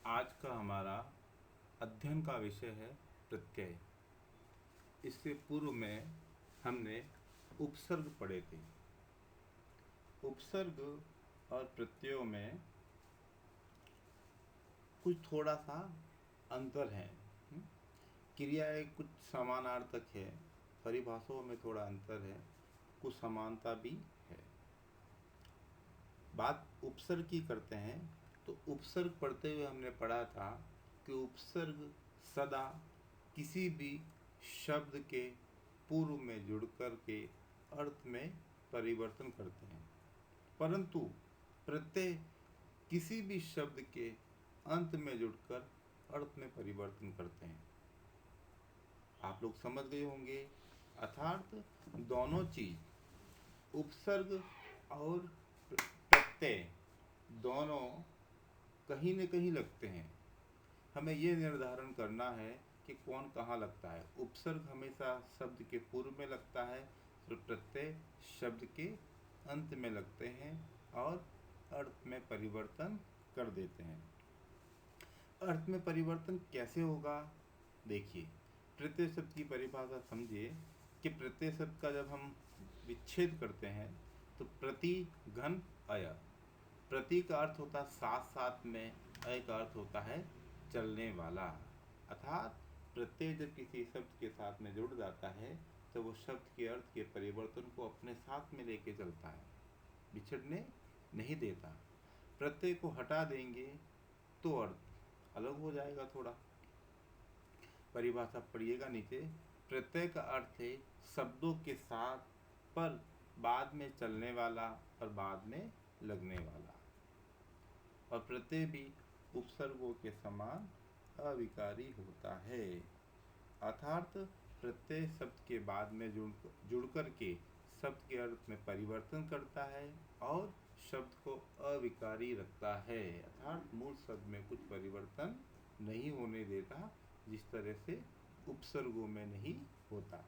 आज का हमारा अध्ययन का विषय है प्रत्यय। इससे पूर्व में हमने उपसर्ग पढ़े थे। उपसर्ग और प्रत्ययों में कुछ थोड़ा सा अंतर है। क्रियाएं कुछ समानार्थक है, परिभाषाओं में थोड़ा अंतर है, कुछ समानता भी है। बात उपसर्ग की करते हैं तो उपसर्ग पढ़ते हुए हमने पढ़ा था कि उपसर्ग सदा किसी भी शब्द के पूर्व में जुड़कर के अर्थ में परिवर्तन करते हैं, परंतु प्रत्यय किसी भी शब्द के अंत में जुड़कर अर्थ में परिवर्तन करते हैं। आप लोग समझ गए होंगे। अर्थात दोनों चीज उपसर्ग और प्रत्यय दोनों कहीं न कहीं लगते हैं। हमें यह निर्धारण करना है कि कौन कहाँ लगता है। उपसर्ग हमेशा शब्द के पूर्व में लगता है और प्रत्यय शब्द के अंत में लगते हैं और अर्थ में परिवर्तन कर देते हैं। अर्थ में परिवर्तन कैसे होगा? देखिए, प्रत्यय शब्द की परिभाषा समझिए कि प्रत्यय शब्द का जब हम विच्छेद करते हैं तो प्रति घन अय। प्रति का अर्थ होता है साथ साथ में, अय का अर्थ होता है चलने वाला। अर्थात प्रत्यय जब किसी शब्द के साथ में जुड़ जाता है तो वो शब्द के अर्थ के परिवर्तन को अपने साथ में लेके चलता है, बिछड़ने नहीं देता। प्रत्यय को हटा देंगे तो अर्थ अलग हो जाएगा। थोड़ा परिभाषा पढ़िएगा नीचे। प्रत्यय का अर्थ है शब्दों के साथ पर बाद में चलने वाला और बाद में लगने वाला। और प्रत्यय भी उपसर्गों के समान अविकारी होता है। अर्थात प्रत्यय शब्द के बाद में जुड़ कर के शब्द के अर्थ में परिवर्तन करता है और शब्द को अविकारी रखता है। अर्थात मूल शब्द में कुछ परिवर्तन नहीं होने देता, जिस तरह से उपसर्गों में नहीं होता।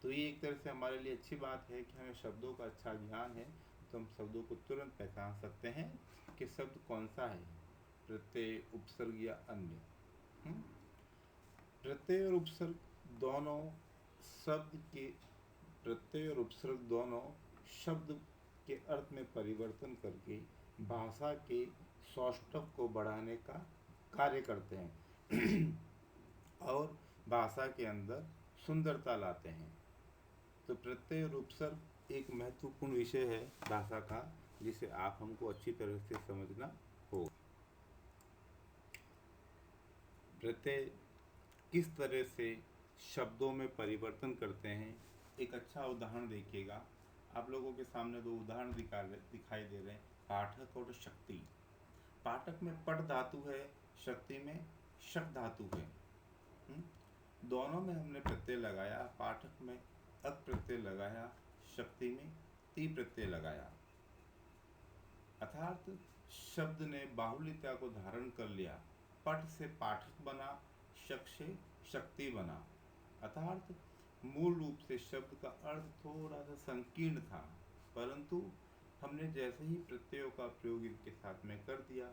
तो ये एक तरह से हमारे लिए अच्छी बात है कि हमें शब्दों का अच्छा ज्ञान है, तो हम शब्दों को तुरंत पहचान सकते हैं कि शब्द कौन सा है, प्रत्यय, उपसर्ग या अन्य। प्रत्यय और उपसर्ग दोनों शब्द के प्रत्यय और उपसर्ग दोनों शब्द के अर्थ में परिवर्तन करके भाषा के सौष्ठव को बढ़ाने का कार्य करते हैं और भाषा के अंदर सुंदरता लाते हैं। तो प्रत्यय और उपसर्ग एक महत्वपूर्ण विषय है भाषा का, जिसे आप हमको अच्छी तरह से समझना होगा। प्रत्यय किस तरह से शब्दों में परिवर्तन करते हैं, एक अच्छा उदाहरण देखिएगा। आप लोगों के सामने दो उदाहरण दिखाई दे रहे हैं, पाठक और शक्ति। पाठक में पट धातु है, शक्ति में शक धातु है। दोनों में हमने प्रत्यय लगाया। पाठक में अक प्रत्यय लगाया, शक्ति में ती प्रत्यय लगाया। अर्थात शब्द ने बाहुल्यता को धारण कर लिया। पट से पाठक बना, शक से शक्ति बना। अर्थात मूल रूप से शब्द का अर्थ थोड़ा सा संकीर्ण था, परंतु हमने जैसे ही प्रत्ययों का प्रयोग इनके साथ में कर दिया,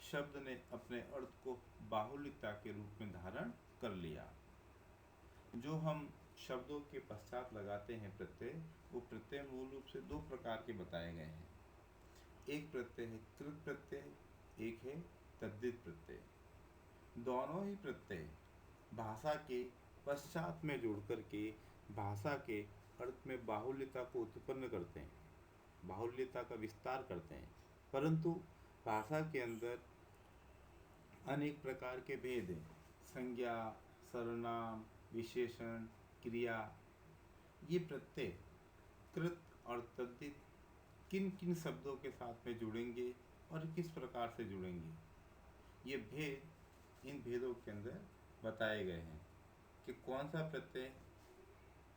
शब्द ने अपने अर्थ को बाहुल्यता के रूप में धारण कर लिया। जो हम शब्दों के पश्चात लगाते हैं प्रत्यय, वो प्रत्यय मूल रूप से दो प्रकार के बताए गए हैं। एक प्रत्यय है कृत प्रत्यय, एक है तद्धित प्रत्यय। दोनों ही प्रत्यय भाषा के पश्चात में जुड़ करके भाषा के अर्थ में बाहुल्यता को उत्पन्न करते हैं, बाहुल्यता का विस्तार करते हैं। परंतु भाषा के अंदर अनेक प्रकार के भेद हैं। संज्ञा, सर्वनाम, विशेषण, क्रिया। ये प्रत्यय कृत और तद्धित किन किन शब्दों के साथ में जुड़ेंगे और किस प्रकार से जुड़ेंगे, ये भेद इन भेदों के अंदर बताए गए हैं कि कौन सा प्रत्यय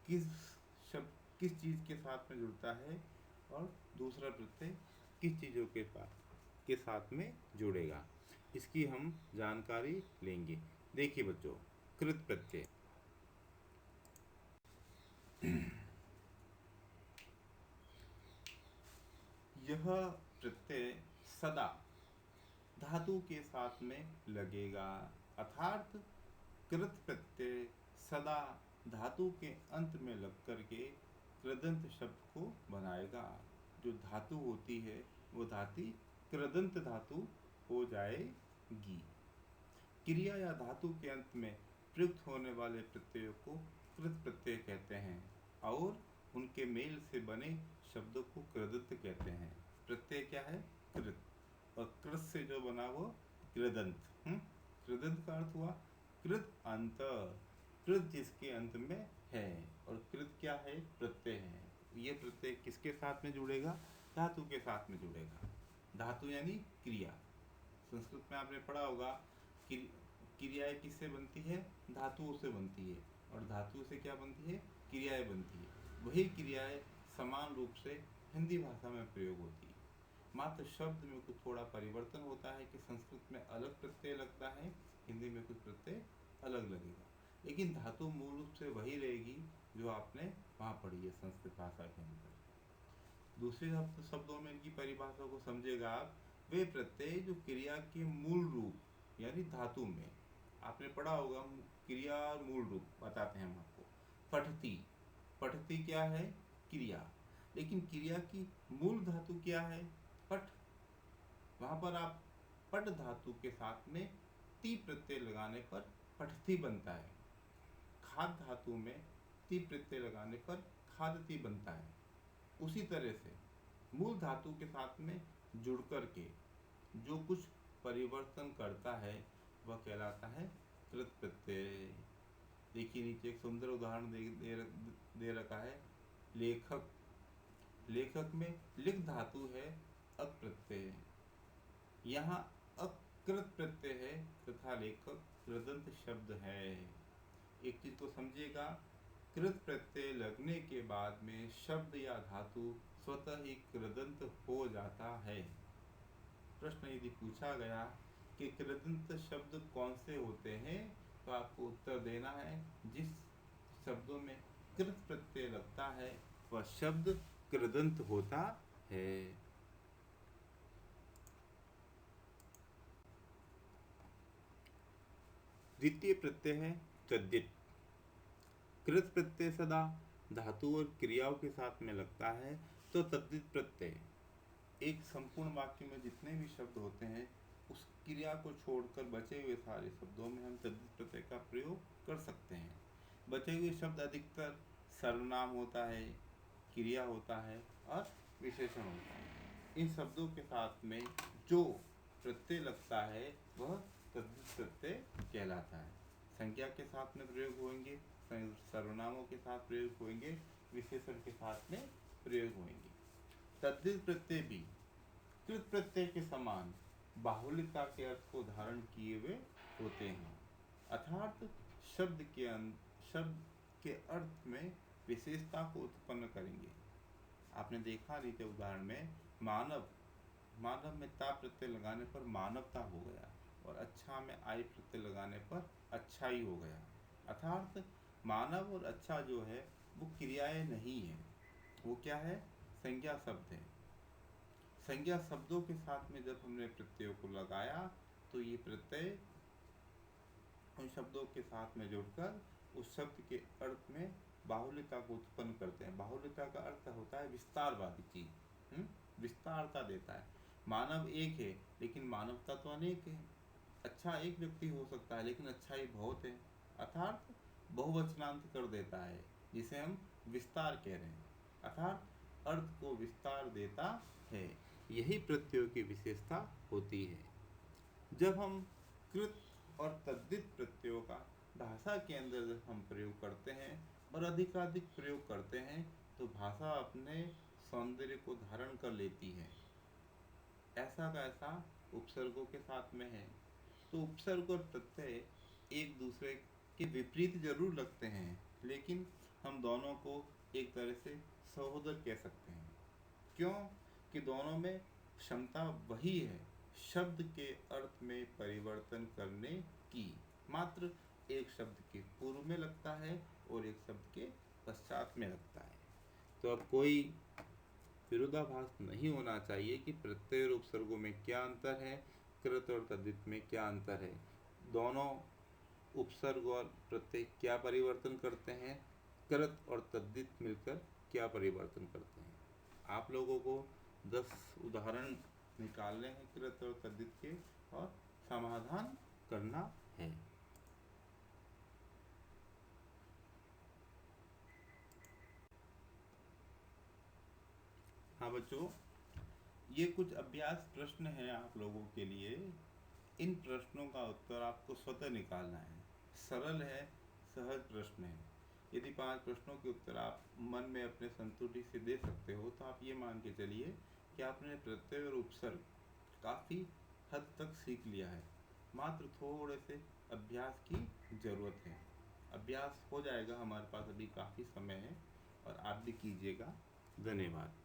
किस शब्द किस चीज़ के साथ में जुड़ता है और दूसरा प्रत्यय किस चीज़ों के साथ में जुड़ेगा। इसकी हम जानकारी लेंगे। देखिए बच्चों, कृत प्रत्यय यह प्रत्यय सदा धातु के साथ में लगेगा। अर्थात कृत प्रत्यय सदा धातु के अंत में लग करके कृदंत शब्द को बनाएगा। जो धातु होती है वो धातु कृदंत धातु हो जाएगी। क्रिया या धातु के अंत में प्रयुक्त होने वाले प्रत्ययों को कृत प्रत्यय कहते हैं और उनके मेल से बने शब्दों को कृदंत कहते हैं। प्रत्यय क्या है? कृत, और कृत से जो बना वो कृदंत। कृदंत का अर्थ हुआ कृत अंत, कृत जिसके अंत में है, और कृत क्या है? प्रत्यय है। ये प्रत्यय किसके साथ में जुड़ेगा? धातु के साथ में जुड़ेगा। धातु यानी क्रिया। संस्कृत में आपने पढ़ा होगा कि क्रियाएं किससे बनती है? धातुओं से बनती है, और धातु से क्या बनती है? क्रियाएं बनती है। वही क्रियाएं समान रूप से हिंदी भाषा में प्रयोग होती है। मात्र शब्द में कुछ थोड़ा परिवर्तन होता है कि संस्कृत में अलग प्रत्यय लगता है, हिंदी में कुछ प्रत्यय अलग लगेगा, लेकिन धातु मूल रूप से वही रहेगी जो आपने वहाँ पढ़ी है संस्कृत भाषा के अंदर। दूसरे शब्दों में इनकी परिभाषा को समझेगा आप, वे प्रत्यय जो क्रिया के मूल रूप यानी धातु में, आपने पढ़ा होगा क्रिया और मूल रूप बताते हैं हम आपको। पठती, पठती क्या है? क्रिया, लेकिन क्रिया की मूल धातु क्या है? पठ। वहाँ पर आप पट धातु के साथ में ती प्रत्यय लगाने पर पठती बनता है। खाद धातु में ती प्रत्यय लगाने पर खादती बनता है। उसी तरह से मूल धातु के साथ में जुड़ कर के जो कुछ परिवर्तन करता है वह कहलाता है कृत प्रत्यय। देखिए नीचे एक सुंदर उदाहरण दे रखा है। लेखक, लेखक में लिख धातु है अक प्रत्यय, यहाँ अकृत प्रत्यय है तथा लेखक कृदंत शब्द है। एक चीज को समझिएगा, कृत प्रत्यय लगने के बाद में शब्द या धातु स्वतः ही कृदंत हो जाता है। प्रश्न यदि पूछा गया कि कृदंत शब्द कौन से होते हैं, तो आपको उत्तर देना है जिस शब्दों में कृत प्रत्यय लगता है वह शब्द कृदंत होता है। द्वितीय प्रत्यय है तद्धित। कृत प्रत्यय सदा धातु और क्रियाओं के साथ में लगता है, तो तद्धित प्रत्यय एक संपूर्ण वाक्य में जितने भी शब्द होते हैं उस क्रिया को छोड़कर बचे हुए सारे शब्दों में हम तद्धित प्रत्यय का प्रयोग कर सकते हैं। बचे हुए शब्द अधिकतर सर्वनाम होता है, क्रिया होता है और विशेषण होता है। इन शब्दों के साथ में जो प्रत्यय लगता है वह तद्धित प्रत्यय कहलाता है। संज्ञा के साथ में प्रयोग होंगे, सर्वनामों के साथ प्रयोग होंगे, विशेषण के साथ में प्रयोग होंगे। तद्धित प्रत्यय भी कृत प्रत्यय के समान बाहुल्यता के अर्थ को धारण किए हुए होते हैं, अर्थात शब्द के अर्थ में विशेषता को उत्पन्न करेंगे। आपने देखा नीचे उदाहरण में मानव, मानव में ता प्रत्यय लगाने पर मानवता हो गया, और अच्छा में आई प्रत्यय लगाने पर अच्छाई हो गया। अर्थात मानव और अच्छा जो है वो क्रियाएं नहीं है, वो क्या है? संज्ञा शब्द है। संज्ञा शब्दों के साथ में जब हमने प्रत्ययों को लगाया तो ये प्रत्यय उन शब्दों के साथ में जुड़कर उस शब्द के अर्थ में बाहुल्यता को उत्पन्न करते हैं। बाहुल्यता का अर्थ होता है विस्तारवादी चीज, विस्तारता देता है। मानव एक है लेकिन मानवता तो अनेक है। अच्छा एक व्यक्ति हो सकता है लेकिन अच्छाई बहुत है, अर्थात बहुवचनांत कर देता है, जिसे हम विस्तार कह रहे हैं, अर्थात अर्थ को विस्तार देता है। यही प्रत्ययों की विशेषता होती है। जब हम कृत और तद्धित प्रत्ययों का भाषा के अंदर जब हम प्रयोग करते हैं और अधिकाधिक प्रयोग करते हैं तो भाषा अपने सौंदर्य को धारण कर लेती है। ऐसा का ऐसा उपसर्गों के साथ में है, तो उपसर्ग और प्रत्यय एक दूसरे के विपरीत जरूर लगते हैं, लेकिन हम दोनों को एक तरह से सहोदर कह सकते हैं। क्यों? कि दोनों में क्षमता वही है, शब्द के अर्थ में परिवर्तन करने की। मात्र एक शब्द के पूर्व में लगता है और एक शब्द के पश्चात में लगता है। तो अब कोई विरोधाभास नहीं होना चाहिए कि प्रत्यय और उपसर्गों में क्या अंतर है, कृत और तद्धित में क्या अंतर है, दोनों उपसर्ग और प्रत्यय क्या परिवर्तन करते हैं, कृत और तद्धित मिलकर क्या परिवर्तन करते हैं। आप लोगों को 10 उदाहरण निकालने हैं कृत और तद्धित के और समाधान करना है। हाँ बच्चों, ये कुछ अभ्यास प्रश्न हैं आप लोगों के लिए। इन प्रश्नों का उत्तर आपको स्वतः निकालना है। सरल है, सहज प्रश्न है। यदि 5 प्रश्नों के उत्तर आप मन में अपने संतुष्टि से दे सकते हो तो आप ये मान के चलिए कि आपने प्रत्यय और उपसर्ग काफ़ी हद तक सीख लिया है। मात्र थोड़े से अभ्यास की ज़रूरत है। अभ्यास हो जाएगा, हमारे पास अभी काफ़ी समय है और आप भी कीजिएगा। धन्यवाद।